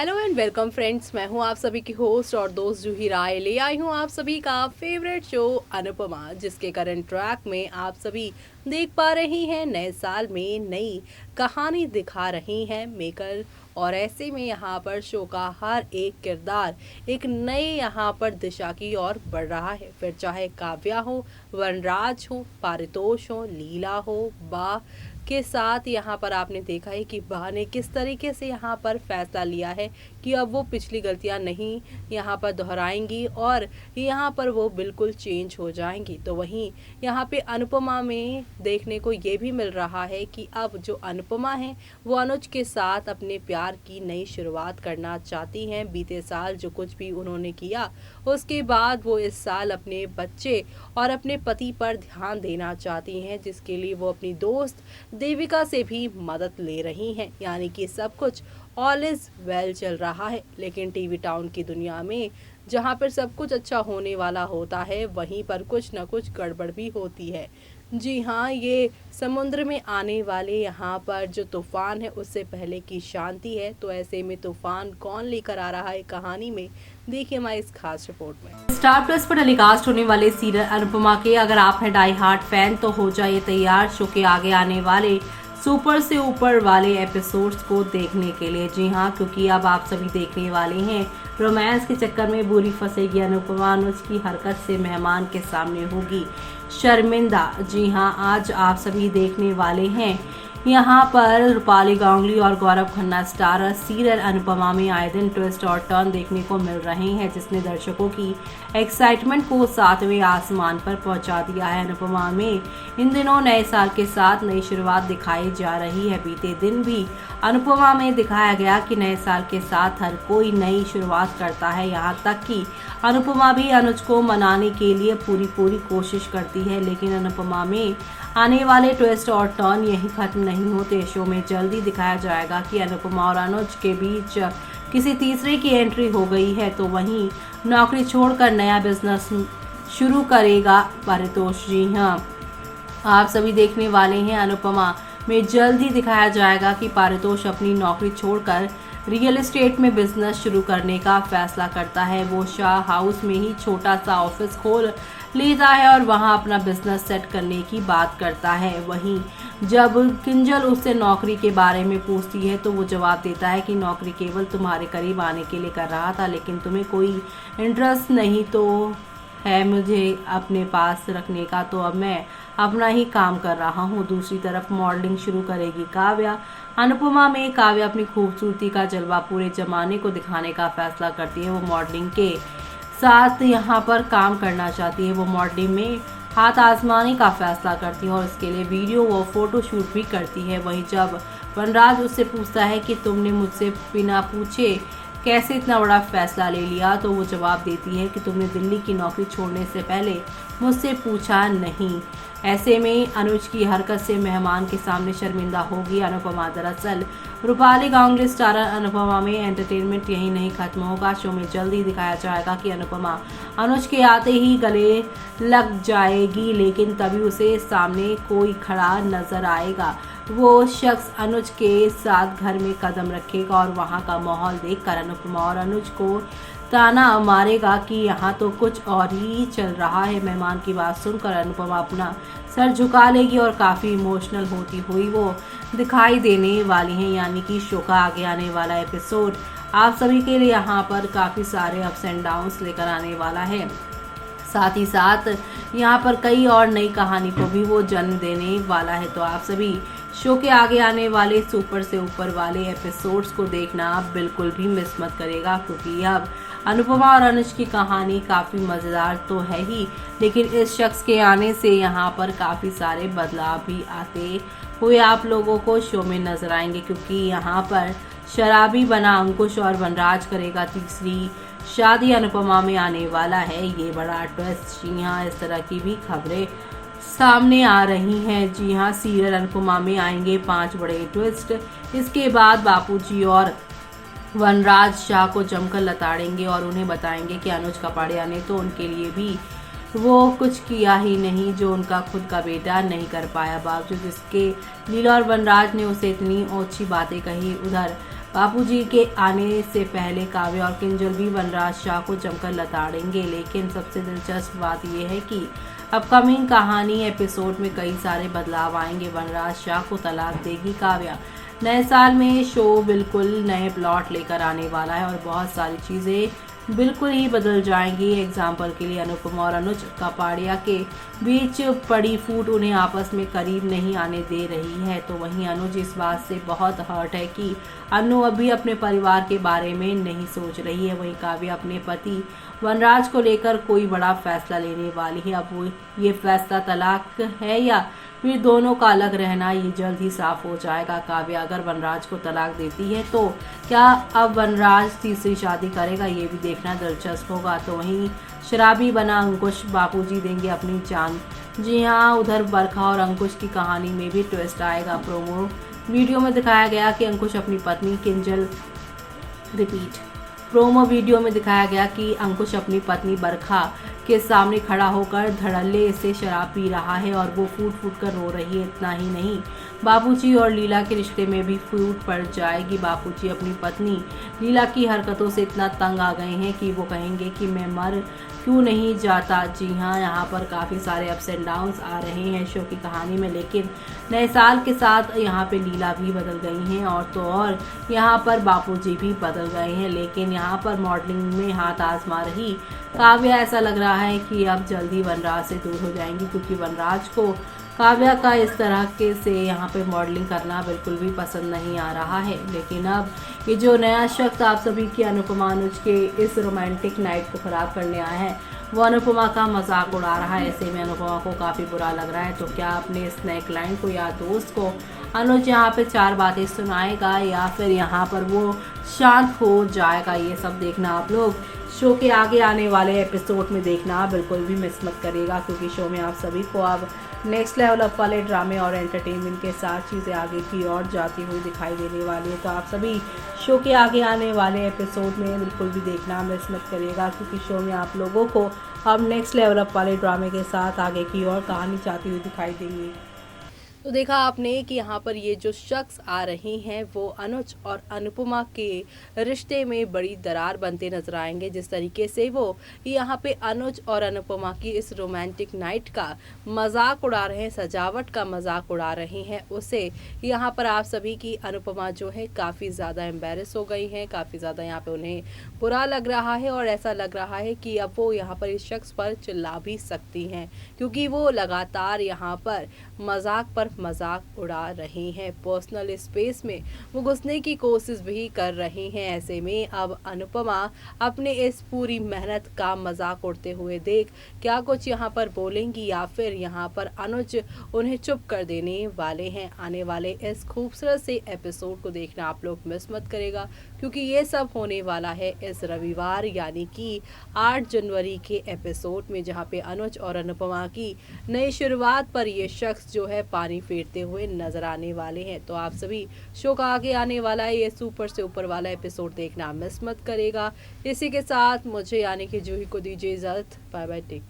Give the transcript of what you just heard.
Hello and welcome friends, मैं हूं आप सभी की होस्ट और दोस्त जूही राय। ले आई हूं आप सभी का फेवरेट शो अनुपमा, जिसके करंट ट्रैक में आप सभी देख पा रही हैं नए साल में नई कहानी दिखा रही हैं मेकर। और ऐसे में यहाँ पर शो का हर एक किरदार एक नए यहाँ पर दिशा की ओर बढ़ रहा है। फिर चाहे काव्या हो, वनराज हो, पारितोष हो, लीला हो, बा के साथ यहाँ पर आपने देखा है कि बा ने किस तरीके से यहाँ पर फैसला लिया है कि अब वो पिछली गलतियाँ नहीं यहाँ पर दोहराएंगी और यहाँ पर वो बिल्कुल चेंज हो जाएंगी। तो वहीं यहाँ पे अनुपमा में देखने को ये भी मिल रहा है कि अब जो अनुपमा है वो अनुज के साथ अपने प्यार की नई शुरुआत करना चाहती हैं। बीते साल जो कुछ भी उन्होंने किया उसके बाद वो इस साल अपने बच्चे और अपने पति पर ध्यान देना चाहती हैं, जिसके लिए वो अपनी दोस्त देविका से भी मदद ले रही हैं। यानी कि सब कुछ ऑल इज वेल चल रहा है। लेकिन टीवी टाउन की दुनिया में जहाँ पर सब कुछ अच्छा होने वाला होता है, वहीं पर कुछ न कुछ गड़बड़ भी होती है। जी हाँ, ये समुद्र में आने वाले यहाँ पर जो तूफान है उससे पहले की शांति है। तो ऐसे में तूफान कौन लेकर आ रहा है कहानी में, देखिए हमारी इस खास रिपोर्ट में। स्टार प्लस पर टेलीकास्ट होने वाले सीरियल अनुपमा के अगर आप हैं डाई हार्ट फैन तो हो जाइए तैयार शो के आगे आने वाले सुपर से ऊपर वाले एपिसोड्स को देखने के लिए। जी हाँ, क्योंकि अब आप सभी देखने वाले हैं रोमांस के चक्कर में बुरी फंसेगी अनुपमा, अनुज की हरकत से मेहमान के सामने होगी शर्मिंदा। जी हाँ, आज आप सभी देखने वाले हैं यहाँ पर रूपाली गांगुली और गौरव खन्ना स्टारर सीरियल अनुपमा में आए दिन ट्विस्ट और टर्न देखने को मिल रहे हैं, जिसने दर्शकों की एक्साइटमेंट को 7वें आसमान पर पहुंचा दिया है। अनुपमा में इन दिनों नए साल के साथ नई शुरुआत दिखाई जा रही है। बीते दिन भी अनुपमा में दिखाया गया कि नए साल के साथ हर कोई नई शुरुआत करता है। यहाँ तक कि अनुपमा भी अनुज को मनाने के लिए पूरी कोशिश करती है। लेकिन अनुपमा में आने वाले ट्विस्ट और टर्न यही खत्म नहीं होते। शो में जल्दी दिखाया जाएगा कि अनुपमा और अनुज के बीच किसी तीसरे की एंट्री हो गई है। तो वहीं नौकरी छोड़कर नया बिजनेस शुरू करेगा पारितोष। जी हाँ, आप सभी देखने वाले हैं अनुपमा में जल्द ही दिखाया जाएगा कि पारितोष अपनी नौकरी छोड़कर रियल एस्टेट में बिजनेस शुरू करने का फैसला करता है। वो शाह हाउस में ही छोटा सा ऑफिस खोल लेता है और वहां अपना बिजनेस सेट करने की बात करता है। वहीं जब किंजल उससे नौकरी के बारे में पूछती है तो वो जवाब देता है कि नौकरी केवल तुम्हारे करीब आने के लिए कर रहा था, लेकिन तुम्हें कोई इंटरेस्ट नहीं तो है मुझे अपने पास रखने का, तो अब मैं अपना ही काम कर रहा हूँ। दूसरी तरफ मॉडलिंग शुरू करेगी काव्या। अनुपमा में काव्या अपनी खूबसूरती का जलवा पूरे जमाने को दिखाने का फैसला करती है। वो मॉडलिंग के साथ यहाँ पर काम करना चाहती है। वो मॉडलिंग में हाथ आजमाने का फैसला करती है और इसके लिए वीडियो व फोटो शूट भी करती है। वहीं जब वनराज उससे पूछता है कि तुमने मुझसे बिना पूछे कैसे इतना बड़ा फैसला ले लिया, तो वो जवाब देती है कि तुमने दिल्ली की नौकरी छोड़ने से पहले मुझसे पूछा नहीं। ऐसे में अनुज की हरकत से मेहमान के सामने शर्मिंदा होगी अनुपमा। दरअसल रूपाली गांगुली स्टारर अनुपमा में एंटरटेनमेंट यही नहीं खत्म होगा। शो में जल्द ही दिखाया जाएगा कि अनुपमा अनुज के आते ही गले लग जाएगी, लेकिन तभी उसे सामने कोई खड़ा नजर आएगा। वो शख्स अनुज के साथ घर में कदम रखेगा और वहाँ का माहौल देखकर अनुपमा और अनुज को ताना मारेगा कि यहाँ तो कुछ और ही चल रहा है। मेहमान की बात सुनकर अनुपमा अपना सर झुका लेगी और काफ़ी इमोशनल होती हुई वो दिखाई देने वाली हैं। यानी कि शो का आगे आने वाला एपिसोड आप सभी के लिए यहाँ पर काफ़ी सारे अप्स एंड डाउन्स लेकर आने वाला है। साथ ही साथ यहाँ पर कई और नई कहानी को भी वो जन्म देने वाला है। तो आप सभी शो के आगे आने वाले सुपर से ऊपर वाले एपिसोड्स को देखना आप बिल्कुल भी मिस मत करेगा, क्योंकि अब अनुपमा और अनुज की कहानी काफ़ी मज़ेदार तो है ही, लेकिन इस शख्स के आने से यहाँ पर काफ़ी सारे बदलाव भी आते हुए आप लोगों को शो में नजर आएंगे। क्योंकि यहाँ पर शराबी बना अंकुश और वनराज करेगा तीसरी शादी अनुपमा में आने वाला है। ये बड़ा ट्विस्ट। जी हाँ, इस तरह की भी खबरें सामने आ रही हैं। जी हाँ, सीरियल अनुपमा में आएंगे 5 बड़े ट्विस्ट। इसके बाद बापूजी और वनराज शाह को जमकर लताड़ेंगे और उन्हें बताएंगे कि अनुज कपाड़िया ने तो उनके लिए भी वो कुछ किया ही नहीं जो उनका खुद का बेटा नहीं कर पाया। बावजूद इसके लीला और वनराज ने उसे इतनी ओछी बातें कही। उधर बापूजी के आने से पहले काव्या और किंजल भी वनराज शाह को जमकर लताड़ेंगे, लेकिन सबसे दिलचस्प बात यह है कि अपकमिंग कहानी एपिसोड में कई सारे बदलाव आएंगे। वनराज शाह को तलाक देगी काव्या। नए साल में शो बिल्कुल नए प्लॉट लेकर आने वाला है और बहुत सारी चीज़ें बिल्कुल ही बदल जाएंगी। एग्जाम्पल के लिए अनुपमा और अनुज कपाड़िया के बीच पड़ी फूट उन्हें आपस में करीब नहीं आने दे रही है, तो वहीं अनुज इस बात से बहुत हर्ट है कि अनु अभी अपने परिवार के बारे में नहीं सोच रही है। वहीं काव्या अपने पति वनराज को लेकर कोई बड़ा फैसला लेने वाली है। अब वो ये फैसला तलाक है या फिर दोनों का अलग रहना, ये जल्द ही साफ हो जाएगा। काव्या अगर वनराज को तलाक देती है तो क्या अब वनराज तीसरी शादी करेगा, ये भी देखना दिलचस्प होगा। तो वहीं शराबी बना अंकुश बापूजी देंगे अपनी जान। जी हाँ, उधर बरखा और अंकुश की कहानी में भी ट्विस्ट आएगा। प्रोमो वीडियो में दिखाया गया कि अंकुश अपनी पत्नी किंजल प्रोमो वीडियो में दिखाया गया कि अंकुश अपनी पत्नी बरखा के सामने खड़ा होकर धड़ल्ले से शराब पी रहा है और वो फूट फूट कर रो रही है। इतना ही नहीं, बापूजी और लीला के रिश्ते में भी फूट पड़ जाएगी। बापूजी अपनी पत्नी लीला की हरकतों से इतना तंग आ गए हैं कि वो कहेंगे कि मैं मर क्यों नहीं जाता। जी हाँ, यहाँ पर काफ़ी सारे अप्स एंड डाउन्स आ रहे हैं शो की कहानी में, लेकिन नए साल के साथ यहाँ पे लीला भी बदल गई हैं और तो और यहाँ पर बापूजी भी बदल गए हैं। लेकिन यहाँ पर मॉडलिंग में हाथ आजमा रही काव्या, ऐसा लग रहा है कि अब जल्दी वनराज से दूर हो जाएंगी, क्योंकि वनराज को काव्या का इस तरह के से यहाँ पे मॉडलिंग करना बिल्कुल भी पसंद नहीं आ रहा है। लेकिन अब ये जो नया शख्स आप सभी की अनुपमा अनुज के इस रोमांटिक नाइट को ख़राब करने आया है, वो अनुपमा का मजाक उड़ा रहा है। ऐसे में अनुपमा को काफ़ी बुरा लग रहा है। तो क्या अपने इस नए क्लाइंट को या दोस्त को अनुज यहाँ पे चार बातें सुनाएगा या फिर यहाँ पर वो शांत हो जाएगा, ये सब देखना आप लोग शो के आगे आने वाले एपिसोड में देखना बिल्कुल भी मिस मत करिएगा, क्योंकि शो में आप सभी को अब नेक्स्ट लेवल अप वाले ड्रामे और एंटरटेनमेंट के साथ चीज़ें आगे की ओर जाती हुई दिखाई देने वाली है। तो आप सभी शो के आगे आने वाले एपिसोड में बिल्कुल भी देखना मिस मत करिएगा, क्योंकि शो में आप लोगों को अब नेक्स्ट लेवल अप वाले ड्रामे के साथ आगे की ओर कहानी चाहती हुई दिखाई देंगी। तो देखा आपने कि यहाँ पर ये जो शख्स आ रहे हैं वो अनुज और अनुपमा के रिश्ते में बड़ी दरार बनते नजर आएंगे। जिस तरीके से वो यहाँ पे अनुज और अनुपमा की इस रोमांटिक नाइट का मजाक उड़ा रहे हैं, सजावट का मजाक उड़ा रहे हैं, उसे यहाँ पर आप सभी की अनुपमा जो है काफ़ी ज़्यादा एम्बेरस हो गई हैं, काफ़ी ज़्यादा यहाँ पे उन्हें बुरा लग रहा है और ऐसा लग रहा है कि अब वो यहाँ पर इस शख्स पर चिल्ला भी सकती हैं, क्योंकि वो लगातार यहाँ पर मजाक उड़ा रहे हैं। पर्सनल स्पेस में वो घुसने की कोशिश भी कर रहे हैं। ऐसे में अब अनुपमा अपने इस पूरी मेहनत का मजाक उड़ते हुए देख क्या कुछ यहाँ पर बोलेंगी या फिर यहाँ पर अनुज उन्हें चुप कर देने वाले हैं। आने वाले इस खूबसूरत से एपिसोड को देखना आप लोग मिस मत करेगा, क्योंकि ये सब होने वाला है इस रविवार यानी कि 8 जनवरी के एपिसोड में, जहाँ पे अनुज और अनुपमा की नई शुरुआत पर ये शख्स जो है पानी फेरते हुए नजर आने वाले हैं। तो आप सभी शो का आगे आने वाला है ये सुपर से ऊपर वाला एपिसोड देखना मिस मत करेगा। इसी के साथ मुझे यानी कि जूही को दीजिए इजाजत। Bye bye, take care.